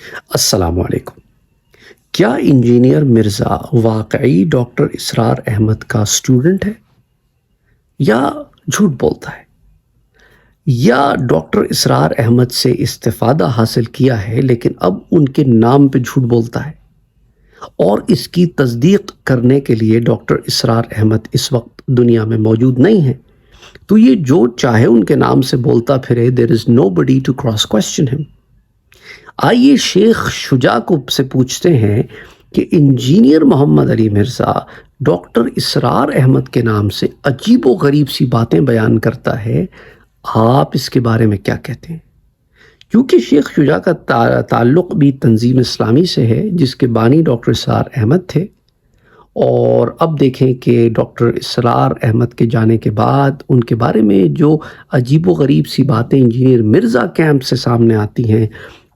السلام علیکم۔ کیا انجینئر مرزا واقعی ڈاکٹر اسرار احمد کا اسٹوڈنٹ ہے یا جھوٹ بولتا ہے، یا ڈاکٹر اسرار احمد سے استفادہ حاصل کیا ہے لیکن اب ان کے نام پہ جھوٹ بولتا ہے؟ اور اس کی تصدیق کرنے کے لیے ڈاکٹر اسرار احمد اس وقت دنیا میں موجود نہیں ہیں، تو یہ جو چاہے ان کے نام سے بولتا پھرے، there is nobody to cross question him۔ آئیے شیخ شجاع کو سے پوچھتے ہیں کہ انجینئر محمد علی مرزا ڈاکٹر اسرار احمد کے نام سے عجیب و غریب سی باتیں بیان کرتا ہے، آپ اس کے بارے میں کیا کہتے ہیں؟ کیونکہ شیخ شجاع کا تعلق بھی تنظیم اسلامی سے ہے جس کے بانی ڈاکٹر اسرار احمد تھے، اور اب دیکھیں کہ ڈاکٹر اسرار احمد کے جانے کے بعد ان کے بارے میں جو عجیب و غریب سی باتیں انجینئر مرزا کیمپ سے سامنے آتی ہیں،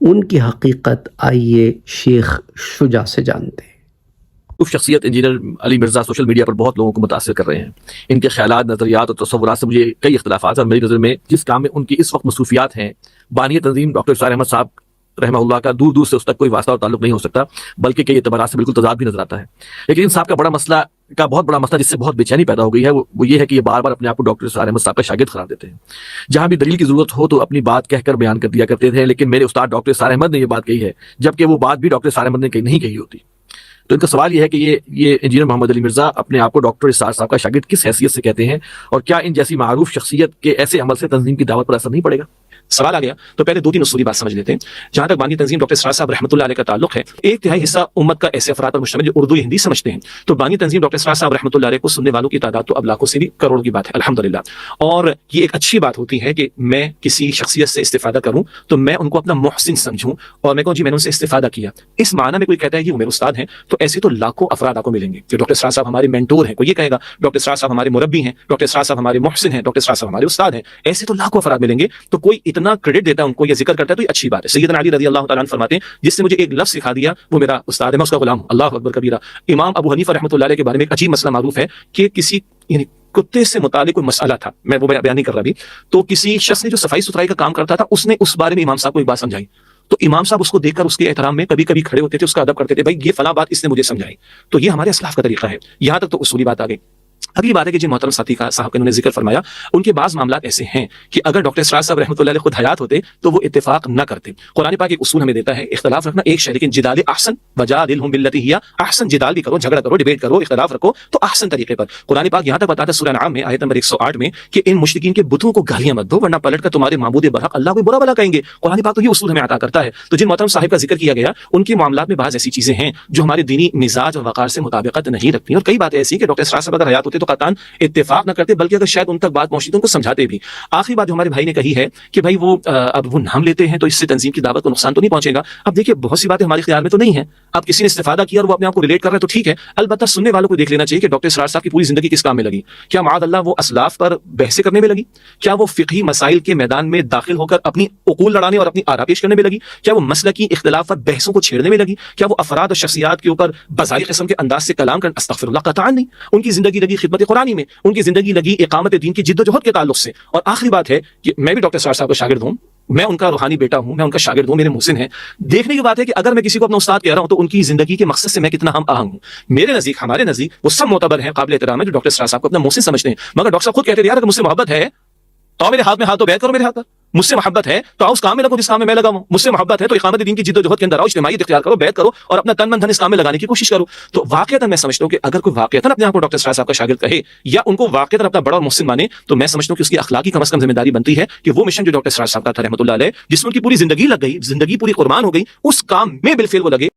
ان کی حقیقت آئیے شیخ شجاع سے جانتے ہیں۔ شخصیت انجینئر علی مرزا سوشل میڈیا پر بہت لوگوں کو متاثر کر رہے ہیں۔ ان کے خیالات، نظریات اور تصورات سے مجھے کئی اختلافات ہیں، اور میری نظر میں جس کام میں ان کی اس وقت مصروفیات ہیں، بانی تنظیم ڈاکٹر اسرار احمد صاحب رحمہ اللہ کا دور دور سے اس تک کوئی واسطہ اور تعلق نہیں ہو سکتا، بلکہ کئی اعتبارات سے بالکل تضاد بھی نظر آتا ہے۔ لیکن ان صاحب کا بہت بڑا مسئلہ جس سے بہت بے چینی پیدا ہو گئی ہے وہ یہ ہے کہ یہ بار بار اپنے آپ کو ڈاکٹر اسرار احمد صاحب کا شاگرد قرار دیتے ہیں۔ جہاں بھی دلیل کی ضرورت ہو تو اپنی بات کہہ کر بیان کر دیا کرتے تھے، لیکن میرے استاد ڈاکٹر اسرار احمد نے یہ بات کہی ہے، جبکہ وہ بات بھی ڈاکٹر اسرار احمد نے نہیں کہی ہوتی۔ تو ان کا سوال یہ ہے کہ یہ انجینئر محمد علی مرزا اپنے آپ کو ڈاکٹر اسرار صاحب کا شاگرد کس حیثیت سے کہتے ہیں، اور کیا ان جیسی معروف شخصیت کے ایسے عمل سے تنظیم کی دعوت پر اثر نہیں پڑے گا؟ سوال آ گیا تو پہلے دو تین اصولی بات سمجھ لیتے ہیں۔ جہاں تک بانی تنظیم ڈاکٹر اسرار صاحب رحمۃ اللہ علیہ کا تعلق ہے، ایک تہائی حصہ امت کا ایسے افراد پر مشتمل جو اردو یا ہندی سمجھتے ہیں، تو بانی تنظیم ڈاکٹر اسرار صاحب رحمۃ اللہ علیہ کو سننے والوں کی تعداد تو اب لاکھوں سے بھی کروڑوں کی بات ہے، الحمدللہ۔ اور یہ ایک اچھی بات ہوتی ہے کہ میں کسی شخصیت سے استفادہ کروں تو میں ان کو اپنا محسن سمجھوں، اور میں کہوں جی میں نے ان سے استفادہ کیا، اس معنی میں کوئی کہتا ہے کہ وہ میرے استاد ہیں، تو ایسے تو لاکھوں افراد آپ کو ملیں گے کہ ڈاکٹر اسرار صاحب ہمارے مینٹور ہیں، کوئی یہ کہے گا ڈاکٹر اسرار صاحب ہمارے مربی ہیں، ڈاکٹر اسرار صاحب ہمارے محسن ہیں، ڈاکٹر اسرار صاحب ہمارے استاد ہیں، ایسے تو لاکھوں افراد ملیں گے۔ تو کوئی اتنا کریڈٹ دیتا ہے ان کو، یہ ذکر کرتا ہے، تو یہ اچھی بات ہے۔ سیدنا علی رضی اللہ تعالیٰ عنہ فرماتے ہیں جس سے مجھے ایک لفظ سکھا دیا وہ میرا استاد ہے، میں اس کا غلام ہوں، اللہ اکبر کبیرہ۔ امام ابو حنیفہ رحمۃ اللہ علیہ کے بارے میں ایک عجیب مسئلہ معروف ہے کہ کسی کتے سے متعلق کوئی مسئلہ تھا، میں وہ بیان نہیں کر رہا ابھی، تو کسی شخص نے جو صفائی ستھرائی کا کام کرتا تھا اس نے اس بارے میں امام صاحب کو ایک بات سمجھائی، تو امام صاحب اس کو دیکھ کر اس کے احترام میں کبھی کبھی کھڑے ہوتے تھے، اس کا ادب کرتے تھے، بھائی یہ فلاں بات اس نے مجھے سمجھائی، تو یہ ہمارے اسلاف کا طریقہ ہے۔ یہاں تک تو اصولی بات آ گئی۔ اگلی بات ہے کہ جن محترم ساتھی صاحب کا انہوں نے ذکر فرمایا، ان کے بعض معاملات ایسے ہیں کہ اگر ڈاکٹر اسرار صاحب رحمۃ اللہ علیہ خود حیات ہوتے تو وہ اتفاق نہ کرتے۔ قرآن پاک ایک اصول ہمیں دیتا ہے، اختلاف رکھنا ایک شے، لیکن جدال احسن وجادلہم باللتی ہی احسن، جدال بھی کرو، جھگڑا کرو، ڈیبیٹ کرو، اختلاف رکھو تو احسن طریقے پر۔ قرآن پاک یہاں تک بتاتا ہے سورہ انعام میں آیت نمبر 108 میں کہ ان مشرکین کے بتوں کو گالیاں مت دو ورنہ پلٹ کر تمہارے معبود برحق اللہ کو برا بھلا کہیں گے۔ قرآن پاک تو یہ اصول ہمیں عطا کرتا ہے۔ تو جن محترم صاحب کا ذکر کیا گیا ان کے معاملات میں بعض ایسی چیزیں ہیں جو ہمارے دینی مزاج اور وقار سے مطابقت نہیں رکھتی، اور کئی باتیں ایسی کہ ڈاکٹر اسرار صاحب اگر حیات ہوتے تو قطعاً اتفاق نہ کرتے، بلکہ اگر شاید ان تک بات پہنچتی تو ان کو سمجھاتے بھی۔ آخری بات جو ہمارے بھائی نے کہی ہے کہ بھائی اب وہ نام لیتے ہیں تو اس سے تنظیم کی دعوت کو نقصان تو نہیں پہنچے گا۔ اب دیکھیے بہت سی باتیں ہمارے اختیار میں تو نہیں ہیں، اب کسی نے استفادہ کیا اور وہ اپنے آپ کو ریلیٹ کر رہا ہے تو ٹھیک ہے، البتہ سننے والوں کو دیکھ لینا چاہیے کہ ڈاکٹر اسرار صاحب کی پوری زندگی کس کام میں لگی۔ کیا معاذ اللہ وہ اسلاف پر بحثیں کرنے میں لگی؟ کیا وہ فقہی مسائل کے میدان میں داخل ہو کر اپنی عقول لڑانے اور اپنی آراء پیش کرنے میں لگی؟ کیا وہ مسلکی اختلاف پر بحثوں کو چھیڑنے میں لگی؟ کیا وہ افراد اور شخصیات کے اوپر بظاہر قسم کے انداز سے کلام کرنا؟ استغفر اللہ، قطعاً نہیں۔ ان کی زندگی لگی خدمت قرآنی میں، ان کی زندگی لگی اقامت دین کی جد و جہد کے تعلق سے۔ اور آخری بات ہے کہ میں بھی ڈاکٹر اسرار صاحب کا شاگرد ہوں، میں ان کا روحانی بیٹا ہوں، میں ان کا شاگرد ہوں، میرے محسن ہیں۔ دیکھنے کی بات ہے کہ اگر میں کسی کو اپنا استاد کہہ رہا ہوں تو ان کی زندگی کے مقصد سے میں کتنا ہم آہنگ ہوں۔ میرے نزدیک، ہمارے نزدیک وہ سب معتبر ہیں، قابل احترام ہے جو ڈاکٹر اسرار صاحب کو اپنا محسن سمجھتے ہیں، مگر ڈاکٹر صاحب خود کہتے ہیں یار اگر مجھ سے محبت ہے تو میرے ہاتھ میں ہاتھ، تو بیعت کرو میرے ہاتھ پر۔ مجھ سے محبت ہے تو آؤ اس کام میں لگو جس کام میں میں لگا ہوں، مجھ سے محبت ہے تو اقامت دین کی جد و جہد کے اندر آؤ، اجتماعیت اختیار کرو، بیعت کرو اور اپنا تن من دھن اس کام میں لگانے کی کوشش کرو۔ تو واقعتاً میں سمجھتا ہوں کہ اگر کوئی واقعتاً اپنے آپ کو ڈاکٹر اسرار صاحب کا شاگرد کہے یا ان کو واقعتاً اپنا بڑا اور محسن مانے، تو میں سمجھتا ہوں کہ اس کی اخلاقی کم از کم ذمہ داری بنتی ہے کہ وہ مشن جو ڈاکٹر اسرار صاحب کا تھا رحمۃ اللہ علیہ، جس میں ان کی پوری زندگی لگ گئی، زندگی پوری قربان ہو گئی، اس کام میں بالفعل وہ لگے۔